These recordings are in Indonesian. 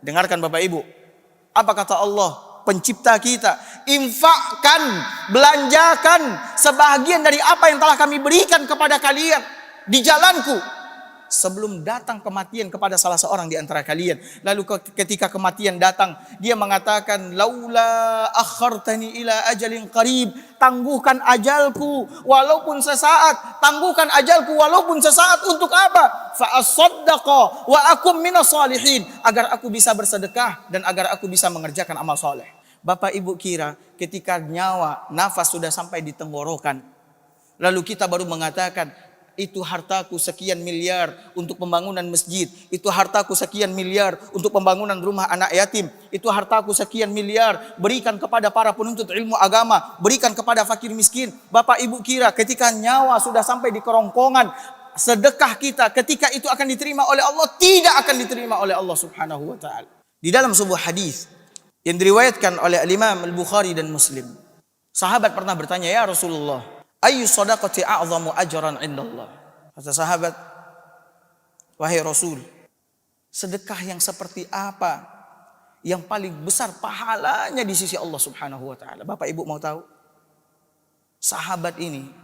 Dengarkan Bapak Ibu. Apa kata Allah, pencipta kita? Infakkan, belanjakan sebahagian dari apa yang telah kami berikan kepada kalian di jalanku, sebelum datang kematian kepada salah seorang di antara kalian. Lalu ketika kematian datang, dia mengatakan, laula akhartani ila ajalin qarib, tangguhkan ajalku walaupun sesaat, tangguhkan ajalku walaupun sesaat. Untuk apa? Fa asaddaqa wa akum minas salihin, agar aku bisa bersedekah dan agar aku bisa mengerjakan amal soleh. Bapak Ibu kira ketika nyawa, nafas sudah sampai di tenggorokan, lalu kita baru mengatakan, itu hartaku sekian miliar untuk pembangunan masjid, itu hartaku sekian miliar untuk pembangunan rumah anak yatim, itu hartaku sekian miliar berikan kepada para penuntut ilmu agama, berikan kepada fakir miskin. Bapak Ibu kira ketika nyawa sudah sampai di kerongkongan, sedekah kita ketika itu akan diterima oleh Allah? Tidak akan diterima oleh Allah Subhanahu wa taala. Di dalam sebuah hadis yang diriwayatkan oleh Imam Al-Bukhari dan Muslim, sahabat pernah bertanya, ya Rasulullah, ayyu sadaqati a'zamu ajran indallah? Kata sahabat, wahai Rasul, sedekah yang seperti apa yang paling besar pahalanya di sisi Allah Subhanahu wa taala? Bapak Ibu mau tahu? Sahabat ini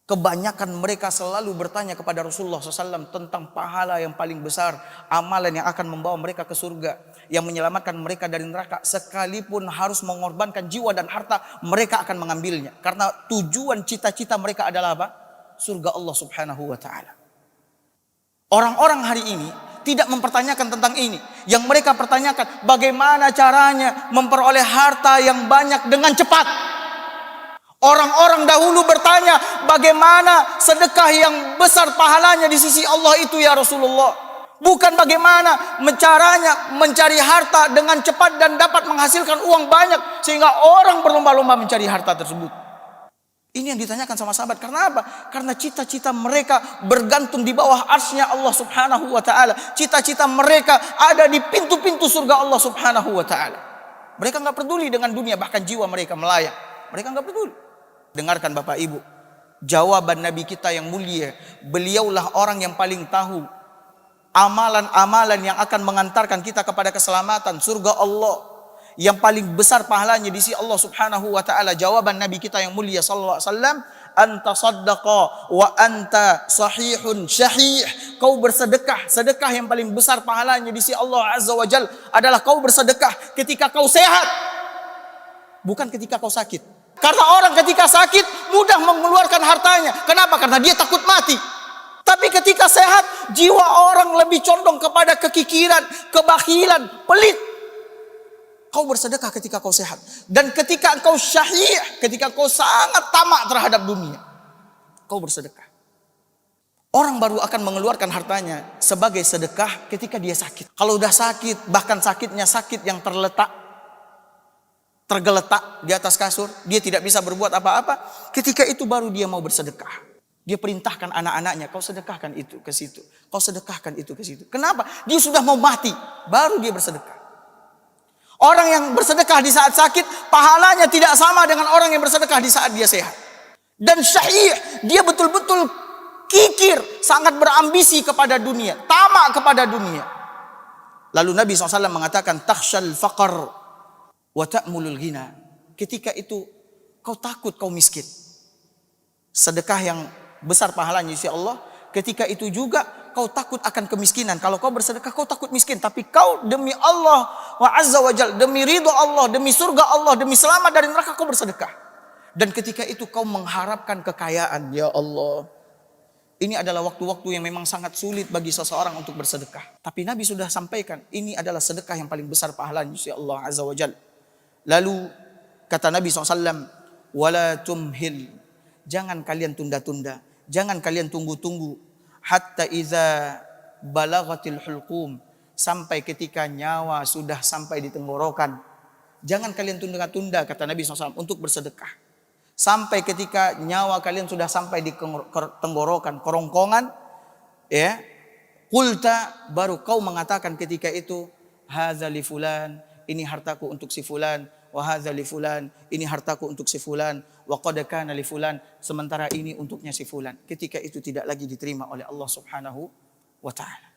kebanyakan mereka selalu bertanya kepada Rasulullah SAW tentang pahala yang paling besar, amalan yang akan membawa mereka ke surga, yang menyelamatkan mereka dari neraka. Sekalipun harus mengorbankan jiwa dan harta, mereka akan mengambilnya. Karena tujuan cita-cita mereka adalah apa? Surga Allah Subhanahu wa ta'ala. Orang-orang hari ini tidak mempertanyakan tentang ini. Yang mereka pertanyakan, bagaimana caranya memperoleh harta yang banyak dengan cepat. Orang-orang dahulu bertanya, bagaimana sedekah yang besar pahalanya di sisi Allah itu ya Rasulullah? Bukan bagaimana caranya mencari harta dengan cepat dan dapat menghasilkan uang banyak sehingga orang berlomba-lomba mencari harta tersebut. Ini yang ditanyakan sama sahabat. Karena apa? Karena cita-cita mereka bergantung di bawah arsy-Nya Allah Subhanahu wa taala. Cita-cita mereka ada di pintu-pintu surga Allah Subhanahu wa taala. Mereka enggak peduli dengan dunia, bahkan jiwa mereka melayang. Mereka enggak peduli. Dengarkan Bapak Ibu, jawaban Nabi kita yang mulia. Beliaulah orang yang paling tahu amalan-amalan yang akan mengantarkan kita kepada keselamatan surga Allah, yang paling besar pahalanya di sisi Allah Subhanahu wa taala. Jawaban Nabi kita yang mulia sallallahu alaihi wasallam, anta saddaqa wa anta sahihun syahih. Kau bersedekah, sedekah yang paling besar pahalanya di sisi Allah Azza wa Jalla adalah kau bersedekah ketika kau sehat, bukan ketika kau sakit. Karena orang ketika sakit mudah mengeluarkan hartanya. Kenapa? Karena dia takut mati. Tapi ketika sehat, jiwa orang lebih condong kepada kekikiran, kebakhilan, pelit. Kau bersedekah ketika kau sehat. Dan ketika kau syahih, ketika kau sangat tamak terhadap dunia, kau bersedekah. Orang baru akan mengeluarkan hartanya sebagai sedekah ketika dia sakit. Kalau udah sakit, bahkan sakitnya sakit yang tergeletak di atas kasur, dia tidak bisa berbuat apa-apa, ketika itu baru dia mau bersedekah. Dia perintahkan anak-anaknya, kau sedekahkan itu ke situ, kau sedekahkan itu ke situ. Kenapa? Dia sudah mau mati, baru dia bersedekah. Orang yang bersedekah di saat sakit, pahalanya tidak sama dengan orang yang bersedekah di saat dia sehat. Dan syahih, dia betul-betul kikir, sangat berambisi kepada dunia, tamak kepada dunia. Lalu Nabi SAW mengatakan, takhshal faqar wa ta'mulul ghina. Ketika itu kau takut kau miskin. Sedekah yang besar pahalanya di sisi Allah. Ketika itu juga kau takut akan kemiskinan. Kalau kau bersedekah kau takut miskin, tapi kau demi Allah wa azza wa jalla, demi ridho Allah, demi surga Allah, demi selamat dari neraka kau bersedekah. Dan ketika itu kau mengharapkan kekayaan. Ya Allah, ini adalah waktu-waktu yang memang sangat sulit bagi seseorang untuk bersedekah. Tapi Nabi sudah sampaikan, ini adalah sedekah yang paling besar pahalanya di sisi Allah azza wa jalla. Lalu kata Nabi SAW, wala tumhil, jangan kalian tunda-tunda, jangan kalian tunggu-tunggu, hatta iza balagatil hulqum, sampai ketika nyawa sudah sampai di tenggorokan. Jangan kalian tunda-tunda, kata Nabi SAW, untuk bersedekah. Sampai ketika nyawa kalian sudah sampai di tenggorokan, kerongkongan, ya, qulta, baru kau mengatakan ketika itu, hadza li fulan, ini hartaku untuk si fulan, wa hadza li fulan, ini hartaku untuk si fulan, wa qad kana li fulan, sementara ini untuknya si fulan. Ketika itu tidak lagi diterima oleh Allah Subhanahu wa taala.